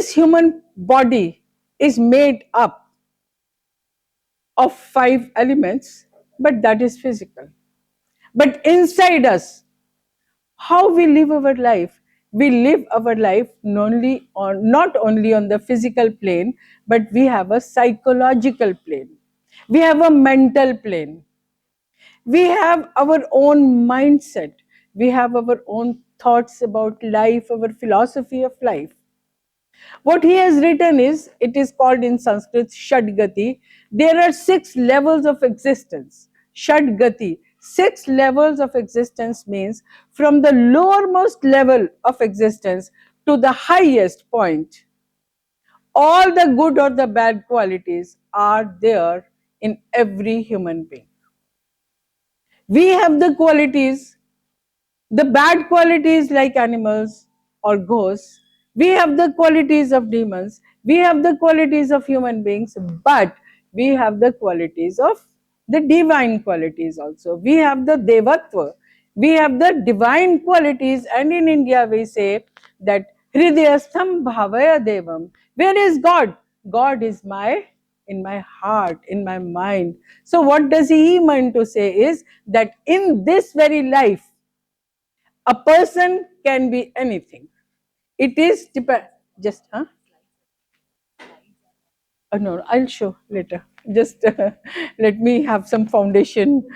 This human body is made up of 5 elements, but that is physical. But inside us, how we live our life, we live our life not only on the physical plane, but we have a psychological plane, we have a mental plane, we have our own mindset, we have our own thoughts about life, our philosophy of life. What he has written is, it is called in Sanskrit Shadgati. There are 6 levels of existence. Shadgati, 6 levels of existence means from the lowermost level of existence to the highest point. All the good or the bad qualities are there in every human being. We have the qualities, the bad qualities like animals or ghosts. We have the qualities of demons. We have the qualities of human beings, but we have the qualities of the divine qualities also. We have the devatva. We have the divine qualities, and in India we say that Hridayastham bhavaya devam. Where is God? God is in my heart, in my mind. So what does he mean to say is that in this very life, a person can be anything. It is just no, I'll show later. Just let me have some foundation.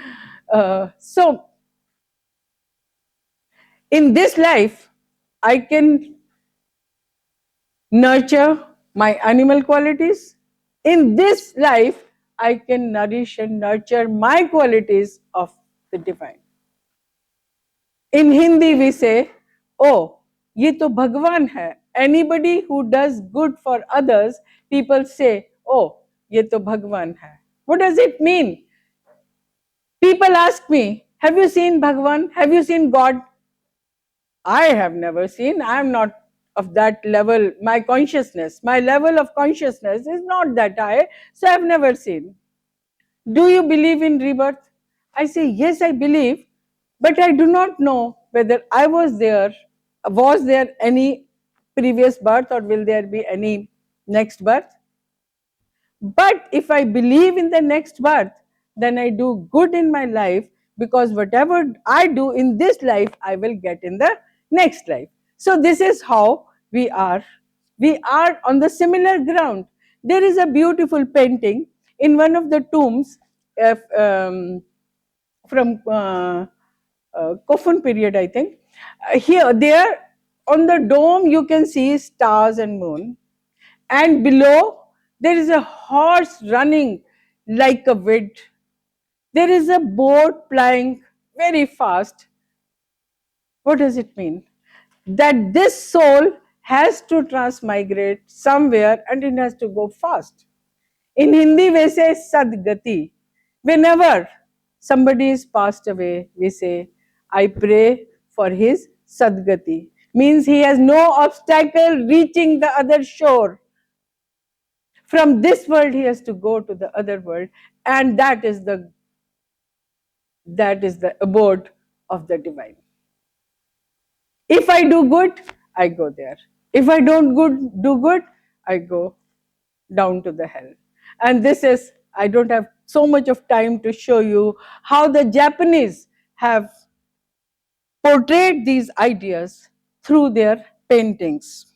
So in this life, I can nurture my animal qualities. In this life, I can nourish and nurture my qualities of the divine. In Hindi we say, oh, ye to Bhagwan hai. Anybody who does good for others, people say, oh, ye to Bhagwan hai. What does it mean? People ask me, have you seen Bhagwan? Have you seen God? I have never seen. I am not of that level. My level of consciousness is not that high, so I have never seen. Do you believe in rebirth? I say, yes, I believe, but I do not know whether I was there any previous birth, or will there be any next birth. But if I believe in the next birth, then I do good in my life, because whatever I do in this life, I will get in the next life. So this is how we are. We are on the similar ground. There is a beautiful painting in one of the tombs from Kofun period, I think. There on the dome, you can see stars and moon, and below there is a horse running like a wind. There is a boat plying very fast. What does it mean? That this soul has to transmigrate somewhere and it has to go fast. In Hindi, we say Shadgati. Whenever somebody is passed away, we say, I pray for his Shadgati. Means he has no obstacle reaching the other shore. From this world, he has to go to the other world, and that is the abode of the divine. If I do good, I go there. If I don't do good, I go down to the hell. And this is, I don't have so much of time to show you how the Japanese have portrayed these ideas through their paintings.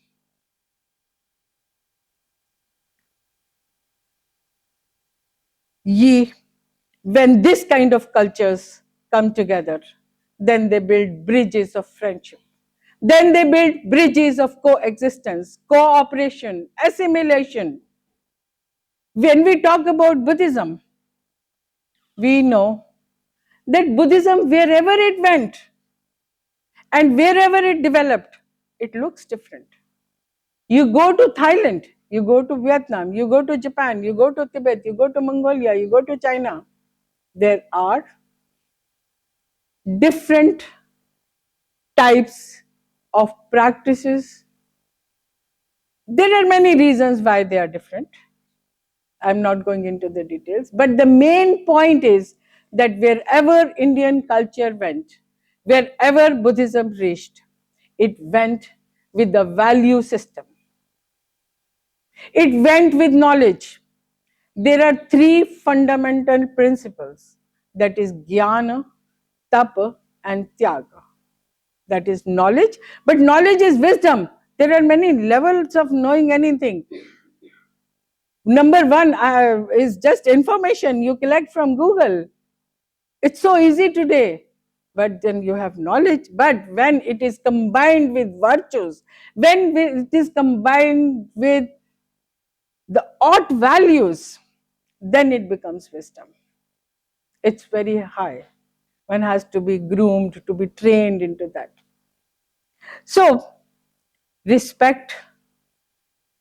When this kind of cultures come together, then they build bridges of friendship. Then they build bridges of coexistence, cooperation, assimilation. When we talk about Buddhism, we know that Buddhism, wherever it went and wherever it developed, it looks different. You go to Thailand, you go to Vietnam, you go to Japan, you go to Tibet, you go to Mongolia, you go to China, there are different types of practices. There are many reasons why they are different. I'm not going into the details, but the main point is that wherever Indian culture went, wherever Buddhism reached, it went with the value system. It went with knowledge. There are three fundamental principles, that is jnana, tapa, and tyaga. That is knowledge, but knowledge is wisdom. There are many levels of knowing anything. Number one is just information you collect from Google. It's so easy today. But then you have knowledge. But when it is combined with virtues, when it is combined with the ought values, then it becomes wisdom. It's very high. One has to be groomed, to be trained into that. So, respect,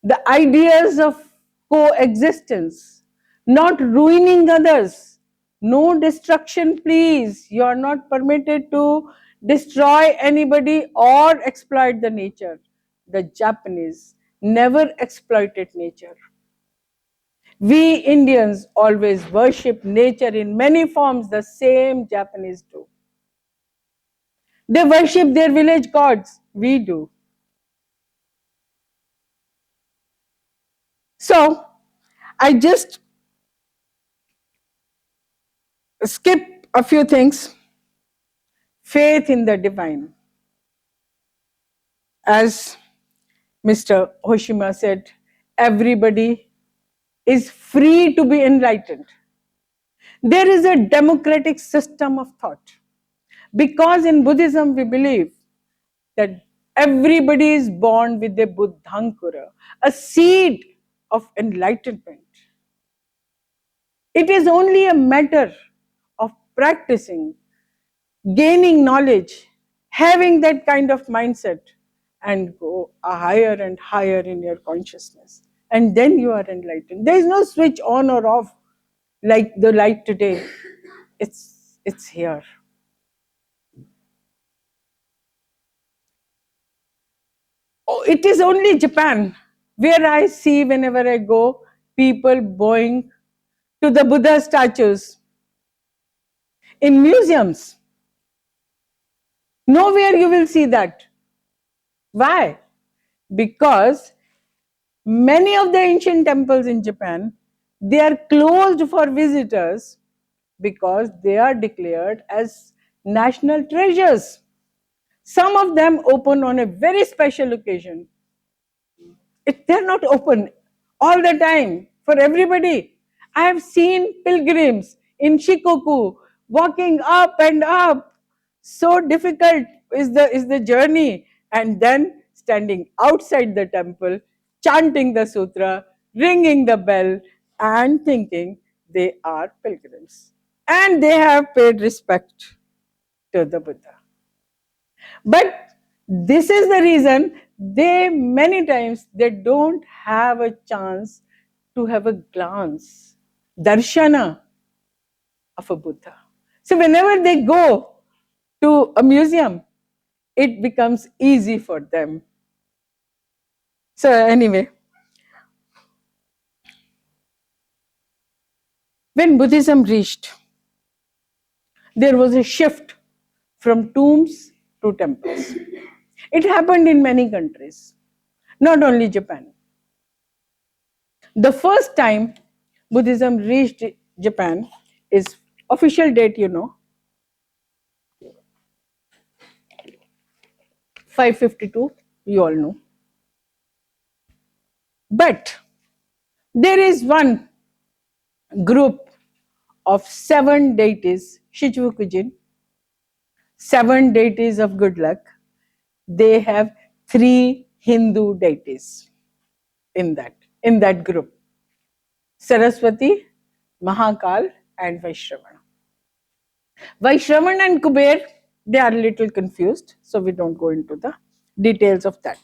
the ideas of coexistence, not ruining others. No destruction, please. You are not permitted to destroy anybody or exploit the nature. The Japanese never exploited nature. We Indians always worship nature in many forms, the same Japanese do. They worship their village gods. We do. So, I just skip a few things. Faith in the divine. As Mr. Hoshima said, everybody is free to be enlightened. There is a democratic system of thought. Because in Buddhism we believe that everybody is born with a Buddhankura, a seed of enlightenment. It is only a matter of practicing, gaining knowledge, having that kind of mindset, and go higher and higher in your consciousness. And then you are enlightened. There is no switch on or off like the light today. It's here. Oh, it is only Japan where I see whenever I go people bowing to the Buddha statues in museums. Nowhere you will see that. Why? Because many of the ancient temples in Japan, they are closed for visitors because they are declared as national treasures. Some of them open on a very special occasion. They're not open all the time for everybody. I have seen pilgrims in Shikoku walking up and up. So difficult is the journey, and then standing outside the temple, chanting the sutra, ringing the bell, and thinking they are pilgrims. And they have paid respect to the Buddha. But this is the reason they many times they don't have a chance to have a glance, darshana of a Buddha. So whenever they go to a museum, it becomes easy for them. So anyway, when Buddhism reached, there was a shift from tombs to temples. It happened in many countries, not only Japan. The first time Buddhism reached Japan is official date, 552, you all know. But there is one group of 7 deities, Shichibukujin, 7 deities of good luck. They have 3 Hindu deities in that group: Saraswati, Mahakal, and Vaishravana. Vaishravana and Kuber, they are a little confused, so we don't go into the details of that.